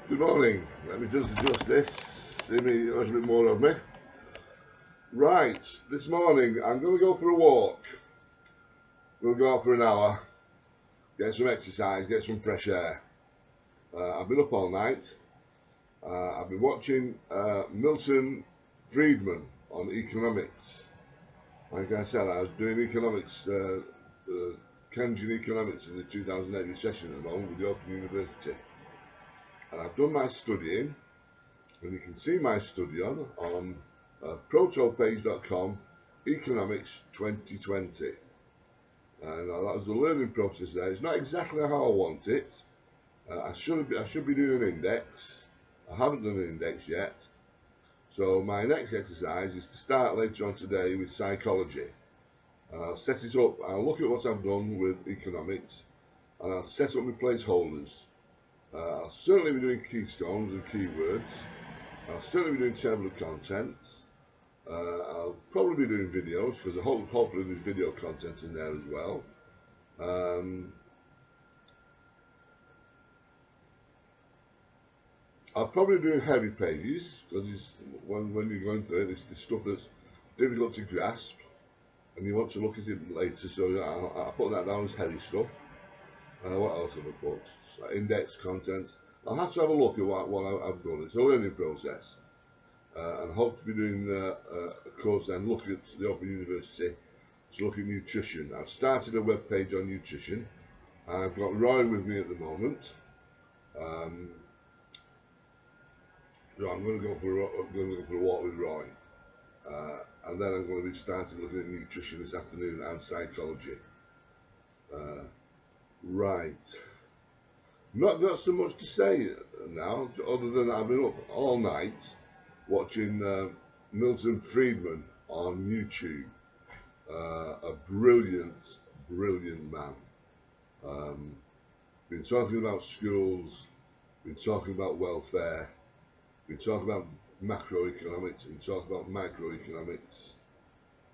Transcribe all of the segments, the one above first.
Good morning. Let me just adjust this. See me a little bit more of me. Right, this morning I'm going to go for a walk. I'm going to go out for an hour, get some exercise, get some fresh air. I've been up all night. I've been watching Milton Friedman on economics. Like I said, I was doing economics, Keynesian economics in the 2008 recession at the moment with the Open University. And I've done my studying, and you can see my study on protopage.com, Economics 2020. And that was the learning process there. It's not exactly how I want it. I should be doing an index. I haven't done an index yet. So my next exercise is to start later on today with psychology. And I'll set it up. I'll look at what I've done with economics, and I'll set up my placeholders. I'll certainly be doing keystones and keywords. I'll certainly be doing table of contents. I'll probably be doing videos, because hopefully there's video content in there as well. I'll probably be doing heavy pages, because when you're going through it, it's stuff that's difficult to grasp, and you want to look at it later, so I'll put that down as heavy stuff. What else have I put? Index contents. I'll have to have a look at what I've done. It's a learning process. And I hope to be doing a course then, looking at the Open University, to look at nutrition. I've started a web page on nutrition. I've got Roy with me at the moment. So I'm going to go for a walk with Roy. And then I'm going to be starting looking at nutrition this afternoon and psychology. Right. Not got so much to say now, other than I've been up all night watching Milton Friedman on YouTube. A brilliant man. Been talking about schools, been talking about welfare, been talking about macroeconomics, been talking about microeconomics,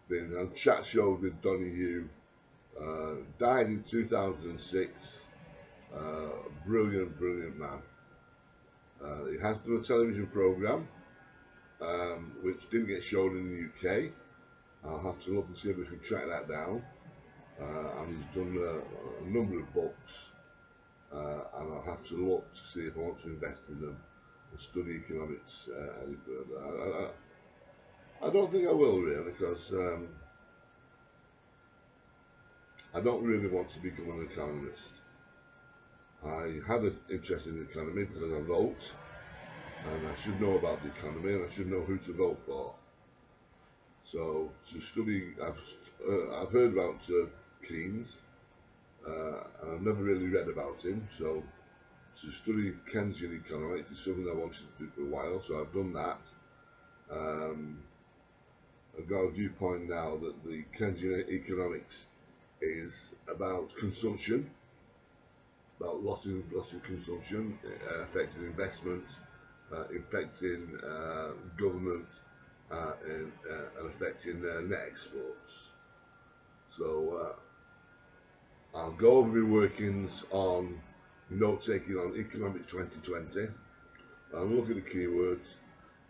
been on chat shows with Donahue. Died in 2006. Brilliant man. He has done a television programme which didn't get shown in the UK. I'll have to look and see if we can track that down. And he's done a number of books, and I'll have to look to see if I want to invest in them and study economics any further. I don't think I will, really, because I don't really want to become an economist. I had an interest in the economy because I vote, and I should know about the economy, and I should know who to vote for. So to study, I've heard about Keynes, and I've never really read about him. So to study Keynesian economics is something I wanted to do for a while. So I've done that. I've got a viewpoint now that the Keynesian economics is about consumption, about loss in consumption, affecting investment, affecting government, and affecting net exports. So I'll go over my workings on note-taking on Economics 2020. I'll look at the keywords,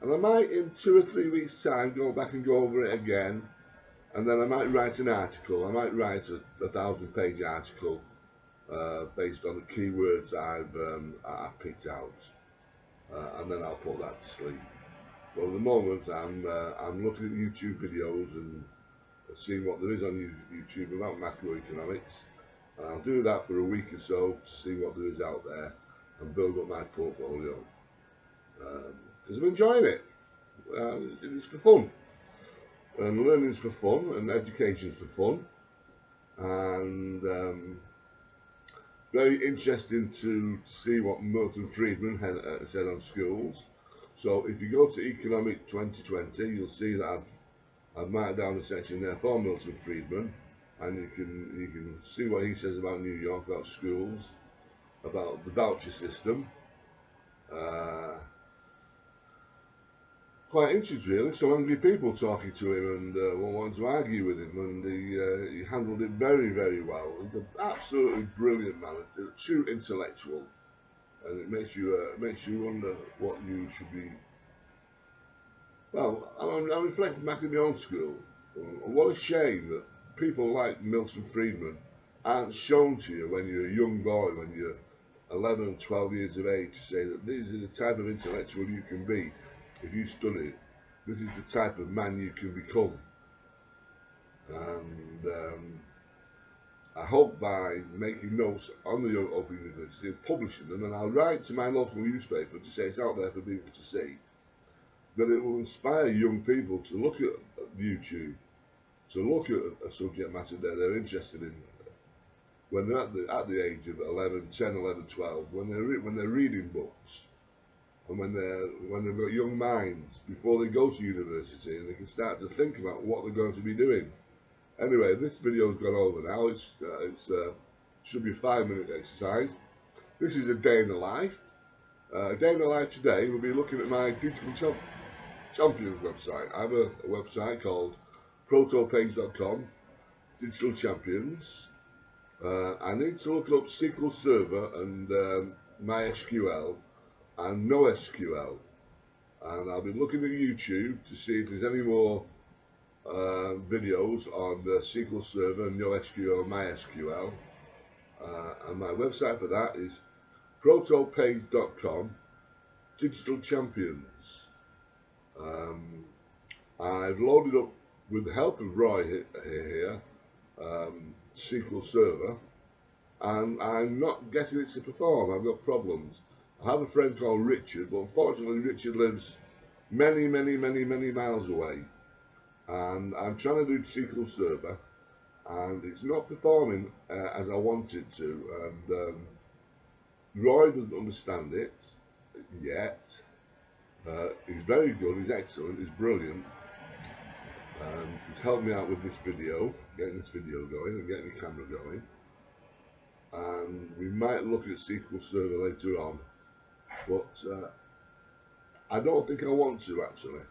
and I might in 2 or 3 weeks' time go back and go over it again, and then I might write an article. I might write a 1,000-page article based on the keywords I've picked out, and then I'll put that to sleep. But at the moment, I'm looking at YouTube videos and seeing what there is on YouTube about macroeconomics, and I'll do that for a week or so to see what there is out there and build up my portfolio, because I'm enjoying it. It's for fun, and learning's for fun, and education's for fun, and very interesting to see what Milton Friedman had said on schools. So if you go to Economic 2020, you'll see that I've marked down a section there for Milton Friedman, and you can see what he says about New York, about schools, about the voucher system. Quite interesting, really. Some angry people talking to him and wanting to argue with him, and he handled it very well. He's an absolutely brilliant man, a true intellectual. and it makes you wonder what you should be. Well, I'm reflecting back in my own school. What a shame that people like Milton Friedman aren't shown to you when you're a young boy, when you're 11, 12 years of age, to say that these are the type of intellectual you can be if you study. This is the type of man you can become. And I hope by making notes on the Open University and publishing them, and I'll write to my local newspaper to say it's out there for people to see, that it will inspire young people to look at YouTube, to look at a subject matter that they're interested in when they're at the age of 11, 10, 11, 12, when they're reading books, and when they've got young minds before they go to university, and they can start to think about what they're going to be doing. Anyway, this video's gone over now. It should be a 5-minute exercise. This is a day in the life. A day in the life today, we'll be looking at my Digital Champions website. I have a website called protopage.com, Digital Champions. I need to look up SQL Server and MySQL and NoSQL, and I'll be looking at YouTube to see if there's any more videos on SQL Server, NoSQL, and MySQL. And my website for that is protopage.com, Digital Champions. I've loaded up, with the help of Roy here, SQL Server, and I'm not getting it to perform. I've got problems. I have a friend called Richard, but unfortunately Richard lives many miles away, and I'm trying to do SQL Server, and it's not performing as I want it to, and Roy doesn't understand it yet. He's very good, he's excellent, he's brilliant. He's helped me out with this video, getting this video going and getting the camera going. And we might look at SQL Server later on, but I don't think I want to actually.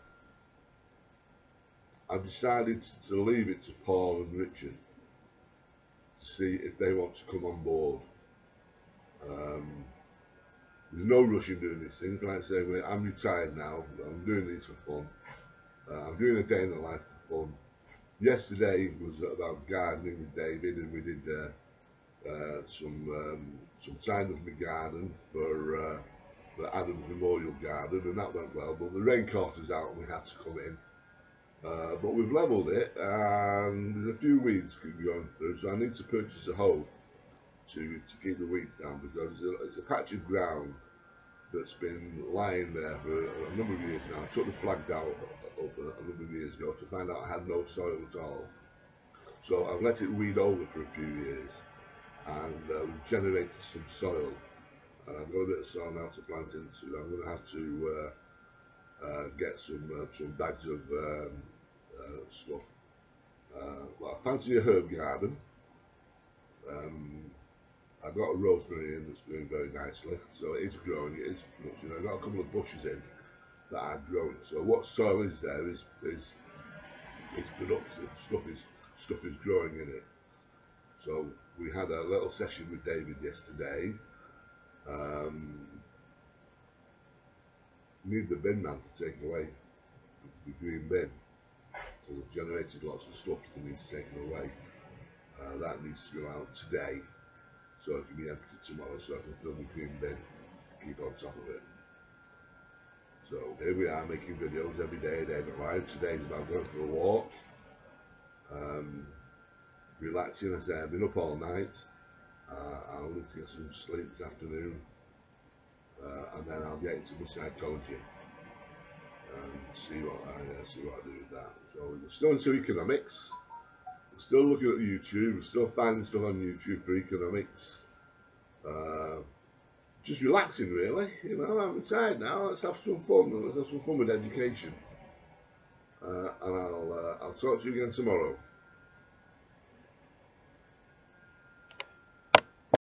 I've decided to leave it to Paul and Richard to see if they want to come on board. There's no rush in doing these things. Like I say, I'm retired now, I'm doing these for fun. I'm doing a day in the life for fun. Yesterday was about gardening with David, and we did some time of the garden for Adam's Memorial Garden, and that went well. But the rain caught us out, and we had to come in. But we've levelled it, and there's a few weeds going through, so I need to purchase a hoe to keep the weeds down, because it's a patch of ground that's been lying there for a number of years now. I took the flag down up a number of years ago to find out I had no soil at all. So I've let it weed over for a few years, and we've generated some soil. And I've got a bit of soil now to plant into. I'm going to have to get some bags of stuff. Well, I fancy a herb garden. I've got a rosemary in that's doing very nicely, so it is growing, it is production. I've got a couple of bushes in that are growing. So what soil is there is productive. Stuff is growing in it. So we had a little session with David yesterday. Need the bin man to take away the green bin. So we've generated lots of stuff that needs taken away. That needs to go out today, so it can be emptied tomorrow, so I can fill the green bin, keep on top of it. So here we are, making videos every day, day of life. Today's about going for a walk, relaxing. I say I've been up all night. I'll need to get some sleep this afternoon, and then I'll get into my psychology and see what I do with that. So we're still into economics. We're still looking at YouTube. We're still finding stuff on YouTube for economics. Just relaxing, really. You know, I'm retired now. Let's have some fun. Let's have some fun with education. And I'll talk to you again tomorrow.